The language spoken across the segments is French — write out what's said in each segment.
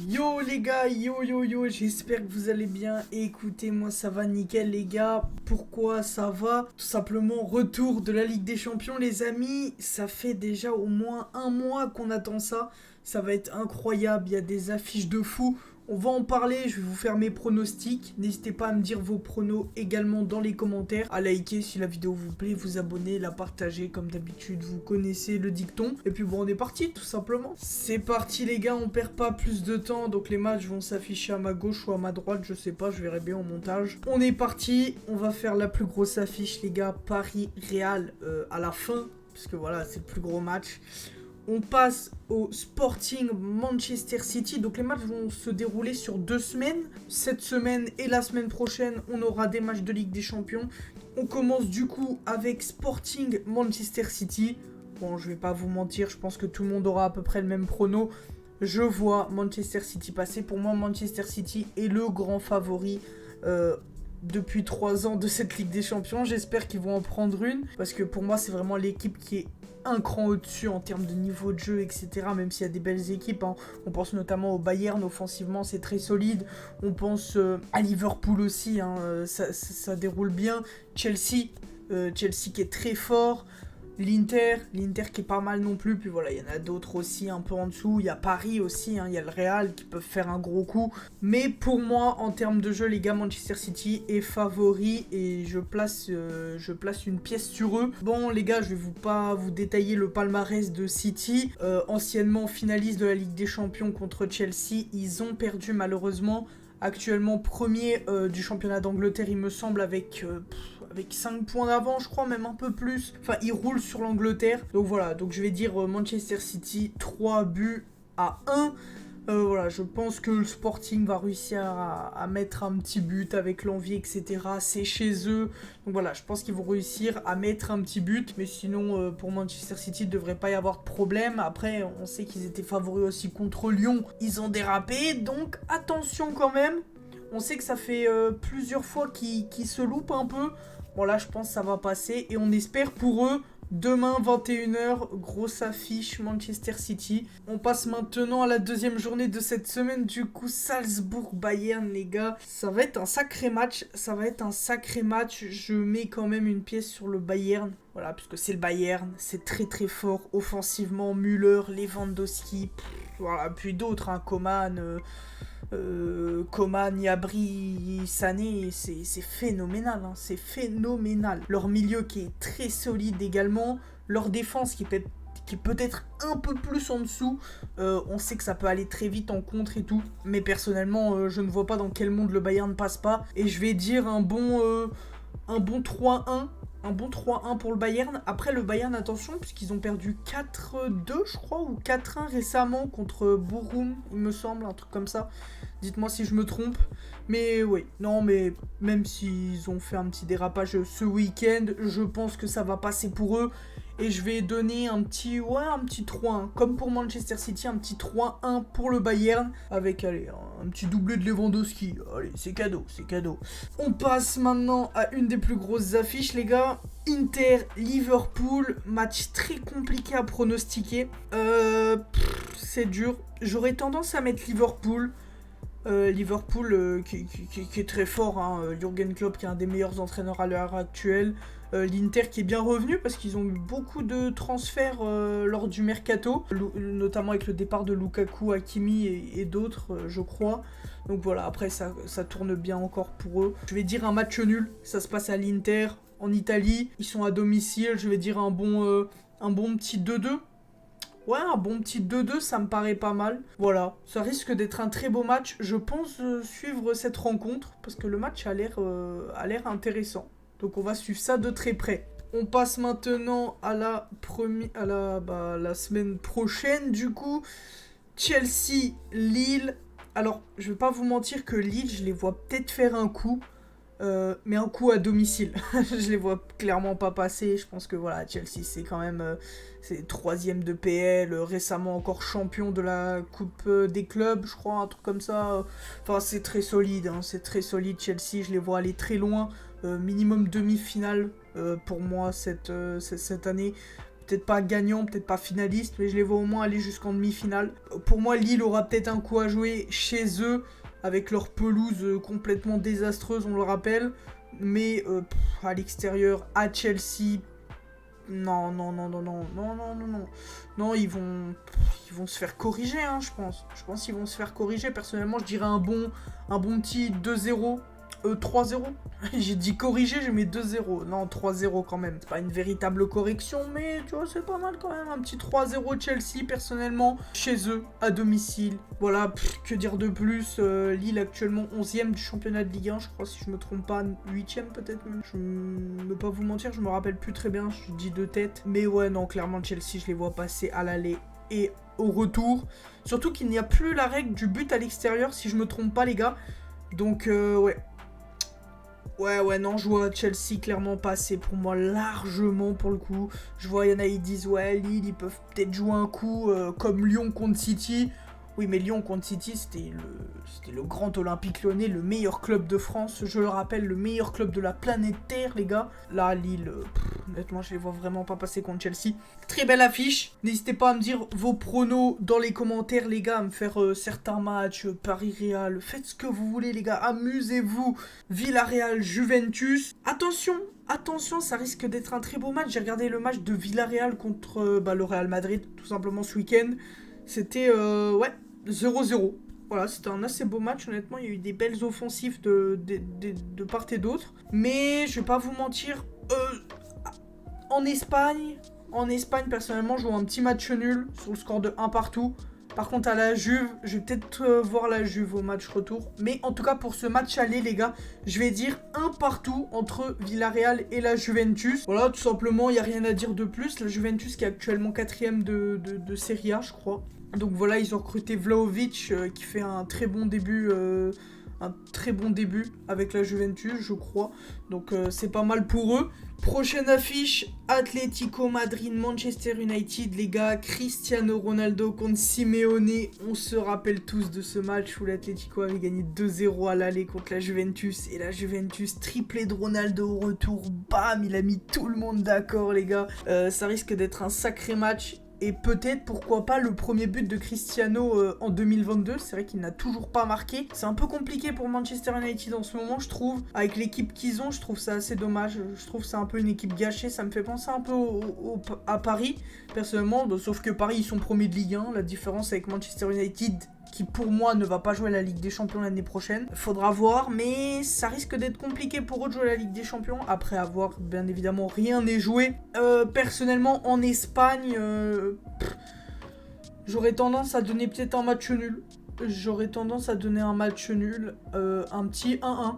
Yo les gars, yo, j'espère que vous allez bien. Écoutez, moi ça va nickel les gars. Pourquoi ça va? Tout simplement, retour de la Ligue des Champions les amis. Ça fait déjà au moins un mois qu'on attend ça. Ça va être incroyable, il y a des affiches de fou. On va en parler, je vais vous faire mes pronostics. N'hésitez pas à me dire vos pronos également dans les commentaires. À liker si la vidéo vous plaît, vous abonner, la partager comme d'habitude. Vous connaissez le dicton. Et puis bon, on est parti tout simplement. C'est parti les gars, on perd pas plus de temps. Donc les matchs vont s'afficher à ma gauche ou à ma droite, je sais pas, je verrai bien en montage. On est parti, on va faire la plus grosse affiche les gars. Paris-Real à la fin. Parce que voilà, c'est le plus gros match. On passe au Sporting Manchester City. Donc les matchs vont se dérouler sur 2 semaines. Cette semaine et la semaine prochaine, on aura des matchs de Ligue des Champions. On commence du coup avec Sporting Manchester City. Bon, je vais pas vous mentir, je pense que tout le monde aura à peu près le même prono. Je vois Manchester City passer. Pour moi, Manchester City est le grand favori depuis 3 ans de cette Ligue des Champions. J'espère qu'ils vont en prendre une. Parce que pour moi, c'est vraiment l'équipe qui est un cran au-dessus en termes de niveau de jeu, etc. Même s'il y a des belles équipes, hein. On pense notamment au Bayern, offensivement c'est très solide. On pense à Liverpool aussi, hein. Ça déroule bien. Chelsea qui est très fort. L'Inter qui est pas mal non plus. Puis voilà, il y en a d'autres aussi un peu en dessous. Il y a Paris aussi, hein. Il y a le Real qui peuvent faire un gros coup. Mais pour moi, en termes de jeu, les gars, Manchester City est favori et je place une pièce sur eux. Bon, les gars, je vais pas vous détailler le palmarès de City. Anciennement finaliste de la Ligue des Champions contre Chelsea, ils ont perdu malheureusement. Actuellement premier du championnat d'Angleterre, il me semble, avec 5 points d'avance, je crois, même un peu plus. Enfin, il roule sur l'Angleterre. Donc voilà, donc je vais dire Manchester City 3-1. Voilà, je pense que le Sporting va réussir à mettre un petit but avec l'envie, etc. C'est chez eux. Donc voilà, je pense qu'ils vont réussir à mettre un petit but. Mais sinon, pour Manchester City, il ne devrait pas y avoir de problème. Après, on sait qu'ils étaient favoris aussi contre Lyon. Ils ont dérapé, donc attention quand même. On sait que ça fait plusieurs fois qu'ils se loupent un peu. Bon là, je pense que ça va passer. Et on espère pour eux. Demain, 21h, grosse affiche, Manchester City. On passe maintenant à la deuxième journée de cette semaine. Du coup, Salzbourg-Bayern, les gars. Ça va être un sacré match. Je mets quand même une pièce sur le Bayern. Voilà, puisque c'est le Bayern. C'est très très fort. Offensivement, Müller, Lewandowski. Voilà, puis d'autres, hein, Coman, Gnabry, Sané, c'est phénoménal, hein, c'est phénoménal. Leur milieu qui est très solide également, leur défense qui est peut-être un peu plus en dessous. On sait que ça peut aller très vite en contre et tout, mais personnellement, je ne vois pas dans quel monde le Bayern ne passe pas. Et je vais dire un bon 3-1. Un bon 3-1 pour le Bayern. Après le Bayern, attention, puisqu'ils ont perdu 4-2, je crois, ou 4-1 récemment contre Bochum, il me semble, un truc comme ça. Dites-moi si je me trompe. Mais oui, non, mais même s'ils ont fait un petit dérapage ce week-end, je pense que ça va passer pour eux. Et je vais donner un petit 3-1. Comme pour Manchester City, un petit 3-1 pour le Bayern. Avec, allez, un petit doublé de Lewandowski. Allez, c'est cadeau. On passe maintenant à une des plus grosses affiches, les gars. Inter-Liverpool. Match très compliqué à pronostiquer. C'est dur. J'aurais tendance à mettre Liverpool. Liverpool qui est très fort, hein. Jürgen Klopp qui est un des meilleurs entraîneurs à l'heure actuelle. L'Inter qui est bien revenu parce qu'ils ont eu beaucoup de transferts lors du mercato, notamment avec le départ de Lukaku, Hakimi et d'autres, je crois. Donc voilà, après ça tourne bien encore pour eux. Je vais dire un match nul, ça se passe à l'Inter, en Italie. Ils sont à domicile, je vais dire un bon petit 2-2. Ouais, un bon petit 2-2, ça me paraît pas mal. Voilà, ça risque d'être un très beau match. Je pense suivre cette rencontre parce que le match a l'air intéressant. Donc on va suivre ça de très près. On passe maintenant à la semaine prochaine du coup. Chelsea-Lille. Alors, je vais pas vous mentir que Lille, je les vois peut-être faire un coup. Mais un coup à domicile. Je les vois clairement pas passer. Je pense que voilà, Chelsea c'est quand même c'est 3ème de PL, récemment encore champion de la Coupe des clubs, je crois, un truc comme ça. Enfin, c'est très solide, hein, c'est très solide Chelsea. Je les vois aller très loin, minimum demi-finale pour moi cette année. peut-être pas gagnant, peut-être pas finaliste, mais je les vois au moins aller jusqu'en demi-finale. Pour moi, Lille aura peut-être un coup à jouer chez eux, avec leur pelouse complètement désastreuse, on le rappelle. Mais à l'extérieur, à Chelsea, non, non, non, non, non, non, non, non, non. Non, ils vont se faire corriger, hein, je pense. Je pense qu'ils vont se faire corriger. Personnellement, je dirais un bon petit 2-0. 3-0. J'ai dit corriger, j'ai mis 2-0. Non, 3-0 quand même. C'est pas une véritable correction, mais tu vois, c'est pas mal quand même. Un petit 3-0 Chelsea, personnellement, chez eux, à domicile. Voilà, que dire de plus. Lille actuellement 11ème du championnat de Ligue 1, je crois, si je me trompe pas. 8ème peut-être même. Je ne veux pas vous mentir, je me rappelle plus très bien, je dis de tête. Mais ouais, non, clairement, Chelsea, je les vois passer à l'aller et au retour. Surtout qu'il n'y a plus la règle du but à l'extérieur, si je me trompe pas, les gars. Donc, ouais. Ouais, non, je vois Chelsea clairement passer pour moi largement pour le coup. Je vois, il y en a, ils disent, ouais, Lille, ils peuvent peut-être jouer un coup comme Lyon contre City. Oui, mais Lyon contre City, c'était le grand Olympique Lyonnais, le meilleur club de France. Je le rappelle, le meilleur club de la planète Terre, les gars. Là, Lille, honnêtement, je les vois vraiment pas passer contre Chelsea. Très belle affiche. N'hésitez pas à me dire vos pronos dans les commentaires, les gars, à me faire certains matchs, Paris-Real. Faites ce que vous voulez, les gars. Amusez-vous. Villarreal, Juventus. Attention, ça risque d'être un très beau match. J'ai regardé le match de Villarreal contre le Real Madrid, tout simplement ce week-end. C'était, 0-0. Voilà, c'était un assez beau match, honnêtement. Il y a eu des belles offensives de part et d'autre. Mais je vais pas vous mentir, en Espagne, personnellement, je vois un petit match nul sur le score de 1 partout. Par contre, à la Juve, je vais peut-être voir la Juve au match retour. Mais en tout cas, pour ce match aller, les gars, je vais dire 1 partout entre Villarreal et la Juventus. Voilà, tout simplement, il n'y a rien à dire de plus. La Juventus qui est actuellement 4ème de Serie A, je crois. Donc voilà, ils ont recruté Vlahovic qui fait un très bon début avec la Juventus, je crois. Donc c'est pas mal pour eux. Prochaine affiche, Atlético Madrid, Manchester United, les gars. Cristiano Ronaldo contre Simeone. On se rappelle tous de ce match où l'Atlético avait gagné 2-0 à l'aller contre la Juventus. Et la Juventus, triplé de Ronaldo au retour. Bam, il a mis tout le monde d'accord, les gars. Ça risque d'être un sacré match. Et peut-être, pourquoi pas, le premier but de Cristiano en 2022. C'est vrai qu'il n'a toujours pas marqué. C'est un peu compliqué pour Manchester United en ce moment, je trouve. Avec l'équipe qu'ils ont, je trouve ça assez dommage. Je trouve que c'est un peu une équipe gâchée. Ça me fait penser un peu à Paris, personnellement. Sauf que Paris, ils sont premiers de Ligue 1. La différence avec Manchester United, qui pour moi ne va pas jouer la Ligue des Champions l'année prochaine. Faudra voir, mais ça risque d'être compliqué pour eux de jouer la Ligue des Champions. Après avoir, bien évidemment, rien n'est joué. Personnellement, en Espagne, j'aurais tendance à donner peut-être un match nul. Un petit 1-1.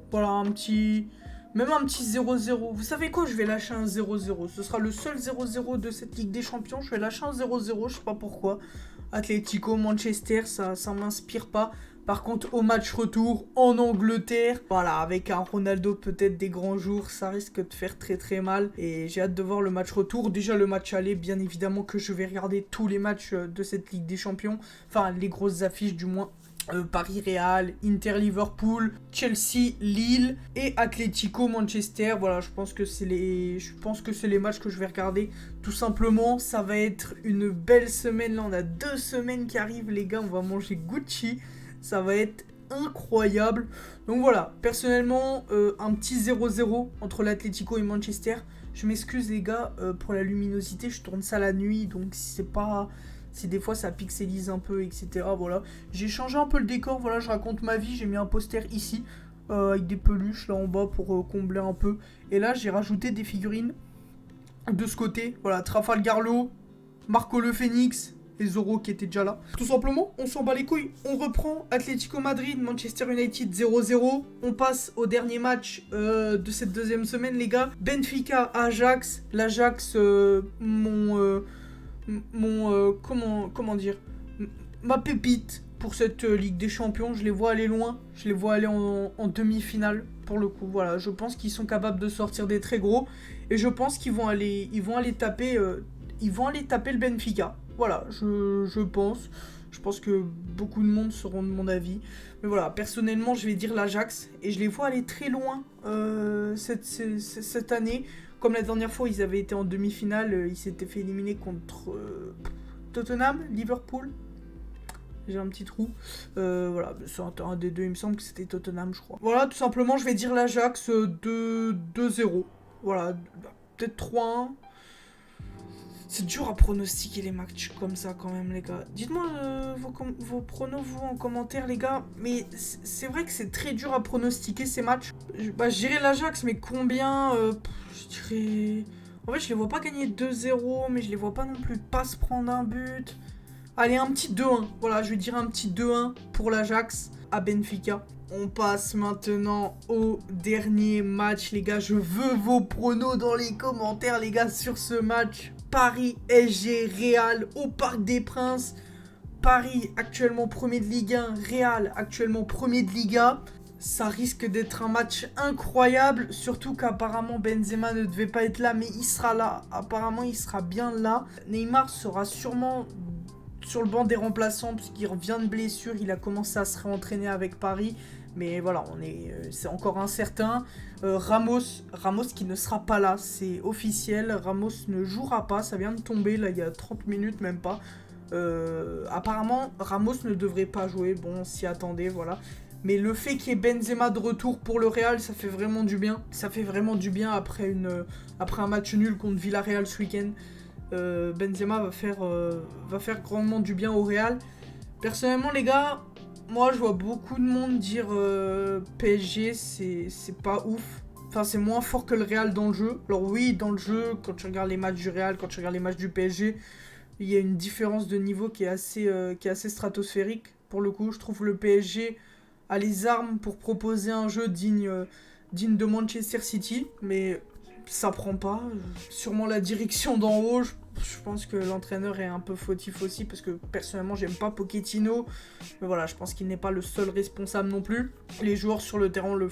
Voilà, même un petit 0-0. Vous savez quoi, je vais lâcher un 0-0. Ce sera le seul 0-0 de cette Ligue des Champions. Je vais lâcher un 0-0, je sais pas pourquoi. Atlético, Manchester, ça m'inspire pas. Par contre, au match retour en Angleterre, voilà, avec un Ronaldo peut-être des grands jours, ça risque de faire très très mal. Et j'ai hâte de voir le match retour. Déjà le match aller, bien évidemment que je vais regarder tous les matchs de cette Ligue des Champions. Enfin, les grosses affiches du moins. Paris-Real, Inter-Liverpool, Chelsea-Lille et Atlético-Manchester. Voilà, je pense que c'est les matchs que je vais regarder. Tout simplement, ça va être une belle semaine. Là, on a 2 semaines qui arrivent, les gars. On va manger Gucci. Ça va être incroyable. Donc voilà, personnellement, un petit 0-0 entre l'Atlético et Manchester. Je m'excuse, les gars, pour la luminosité. Je tourne ça la nuit, donc si des fois ça pixelise un peu, etc. Voilà. J'ai changé un peu le décor, voilà, je raconte ma vie. J'ai mis un poster ici, avec des peluches là en bas pour combler un peu. Et là, j'ai rajouté des figurines de ce côté. Voilà, Trafalgar Law, Marco le Phoenix et Zorro qui était déjà là. Tout simplement, on s'en bat les couilles. On reprend Atlético Madrid, Manchester United 0-0. On passe au dernier match de cette deuxième semaine, les gars. Benfica, Ajax. L'Ajax, comment dire, ma pépite pour cette Ligue des Champions. Je les vois aller loin, je les vois aller en demi-finale pour le coup. Voilà, je pense qu'ils sont capables de sortir des très gros et je pense qu'ils vont aller taper le Benfica. Voilà, je pense que beaucoup de monde seront de mon avis. Mais voilà, personnellement, je vais dire l'Ajax et je les vois aller très loin cette année. Comme la dernière fois, ils avaient été en demi-finale, ils s'étaient fait éliminer contre Tottenham, Liverpool. J'ai un petit trou. Voilà, c'est un des deux, il me semble que c'était Tottenham, je crois. Voilà, tout simplement, je vais dire l'Ajax 2-0. Voilà, peut-être 3-1. C'est dur à pronostiquer les matchs comme ça quand même les gars. Dites-moi vos pronos vous en commentaire les gars. Mais c'est vrai que c'est très dur à pronostiquer ces matchs. Je dirais l'Ajax mais combien je dirais... En fait je les vois pas gagner 2-0 mais je les vois pas non plus pas se prendre un but. Allez un petit 2-1. Voilà je vais dire un petit 2-1 pour l'Ajax à Benfica. On passe maintenant au dernier match les gars. Je veux vos pronos dans les commentaires les gars sur ce match. Paris SG Real au Parc des Princes. Paris actuellement premier de Ligue 1, Real actuellement premier de Liga. Ça risque d'être un match incroyable, surtout qu'apparemment Benzema ne devait pas être là, mais il sera là. Apparemment il sera bien là. Neymar sera sûrement sur le banc des remplaçants puisqu'il revient de blessure. Il a commencé à se réentraîner avec Paris. Mais voilà, c'est encore incertain. Ramos qui ne sera pas là, c'est officiel. Ramos ne jouera pas, ça vient de tomber là il y a 30 minutes, même pas. Apparemment, Ramos ne devrait pas jouer. Bon, on s'y attendait, voilà. Mais le fait qu'il y ait Benzema de retour pour le Real, ça fait vraiment du bien. Ça fait vraiment du bien après un match nul contre Villarreal ce week-end. Benzema va faire grandement du bien au Real. Personnellement, les gars... Moi, je vois beaucoup de monde dire PSG, c'est pas ouf. Enfin, c'est moins fort que le Real dans le jeu. Alors oui, dans le jeu, quand tu regardes les matchs du Real, quand tu regardes les matchs du PSG, il y a une différence de niveau qui est assez stratosphérique. Pour le coup, je trouve le PSG a les armes pour proposer un jeu digne de Manchester City. Mais ça prend pas. Sûrement la direction d'en haut. Je pense que l'entraîneur est un peu fautif aussi parce que personnellement j'aime pas Pochettino, mais voilà, je pense qu'il n'est pas le seul responsable non plus. Les joueurs sur le terrain le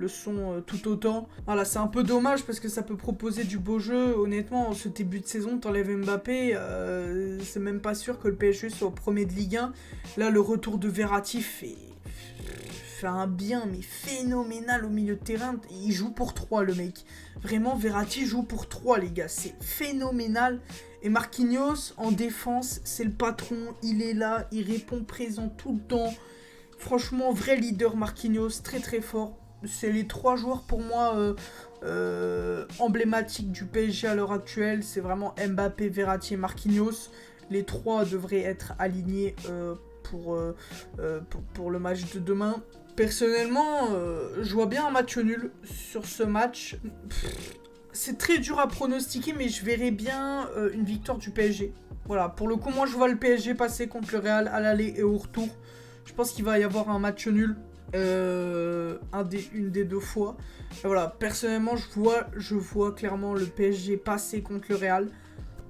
sont tout autant. Voilà, c'est un peu dommage parce que ça peut proposer du beau jeu. Honnêtement, ce début de saison, t'enlèves Mbappé, c'est même pas sûr que le PSG soit au premier de Ligue 1. Là, le retour de Verratti fait un bien mais phénoménal au milieu de terrain. Il joue pour 3 le mec. Vraiment Verratti joue pour 3 les gars. C'est phénoménal. Et Marquinhos en défense c'est le patron. Il est là. Il répond présent tout le temps. Franchement vrai leader Marquinhos. Très très fort. C'est les 3 joueurs pour moi emblématiques du PSG à l'heure actuelle. C'est vraiment Mbappé, Verratti et Marquinhos. Les 3 devraient être alignés pour le match de demain. Personnellement, je vois bien un match nul sur ce match. C'est très dur à pronostiquer, mais je verrais bien une victoire du PSG. Voilà, pour le coup, moi je vois le PSG passer contre le Real à l'aller et au retour. Je pense qu'il va y avoir un match nul, une des deux fois. Et voilà, personnellement, je vois clairement le PSG passer contre le Real.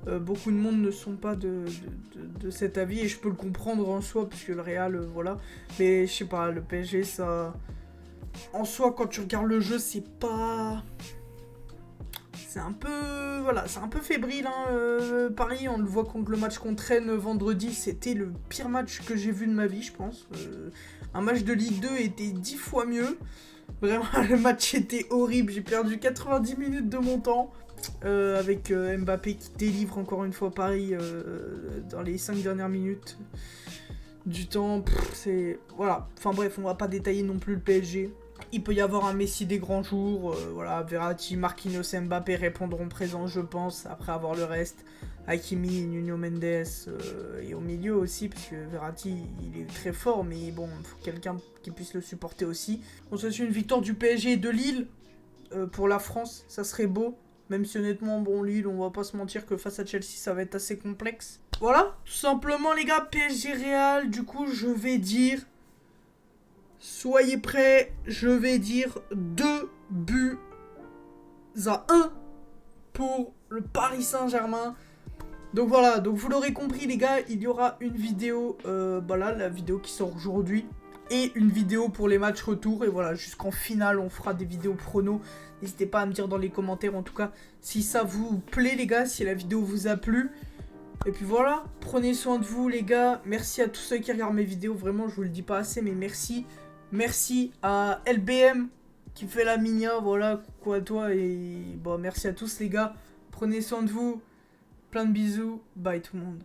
Beaucoup de monde ne sont pas de cet avis et je peux le comprendre en soi parce que le Real voilà, mais je sais pas, le PSG ça en soi quand tu regardes le jeu c'est un peu fébrile hein. Paris on le voit contre le match contre Rennes vendredi, c'était le pire match que j'ai vu de ma vie je pense. Un match de Ligue 2 était 10 fois mieux, vraiment le match était horrible, j'ai perdu 90 minutes de mon temps. Avec Mbappé qui délivre encore une fois Paris dans les 5 dernières minutes du temps. C'est... Voilà. Enfin bref, on va pas détailler non plus le PSG. Il peut y avoir un Messi des grands jours. Voilà, Verratti, Marquinhos et Mbappé répondront présents, je pense, après avoir le reste. Hakimi, Nuno Mendes et au milieu aussi, parce que Verratti, il est très fort, mais bon, il faut quelqu'un qui puisse le supporter aussi. On souhaite une victoire du PSG et de Lille pour la France, ça serait beau. Même si honnêtement, bon, Lille, on va pas se mentir que face à Chelsea, ça va être assez complexe. Voilà, tout simplement les gars, PSG Real, du coup, je vais dire... Soyez prêts, je vais dire 2-1 pour le Paris Saint-Germain. Donc voilà, donc vous l'aurez compris les gars, il y aura une vidéo, là, la vidéo qui sort aujourd'hui. Et une vidéo pour les matchs retour. Et voilà, jusqu'en finale, on fera des vidéos pronos. N'hésitez pas à me dire dans les commentaires, en tout cas, si ça vous plaît, les gars, si la vidéo vous a plu. Et puis voilà, prenez soin de vous, les gars. Merci à tous ceux qui regardent mes vidéos. Vraiment, je vous le dis pas assez, mais merci. Merci à LBM qui fait la minia, voilà, coucou à toi et bon, merci à tous les gars, prenez soin de vous, plein de bisous, bye tout le monde.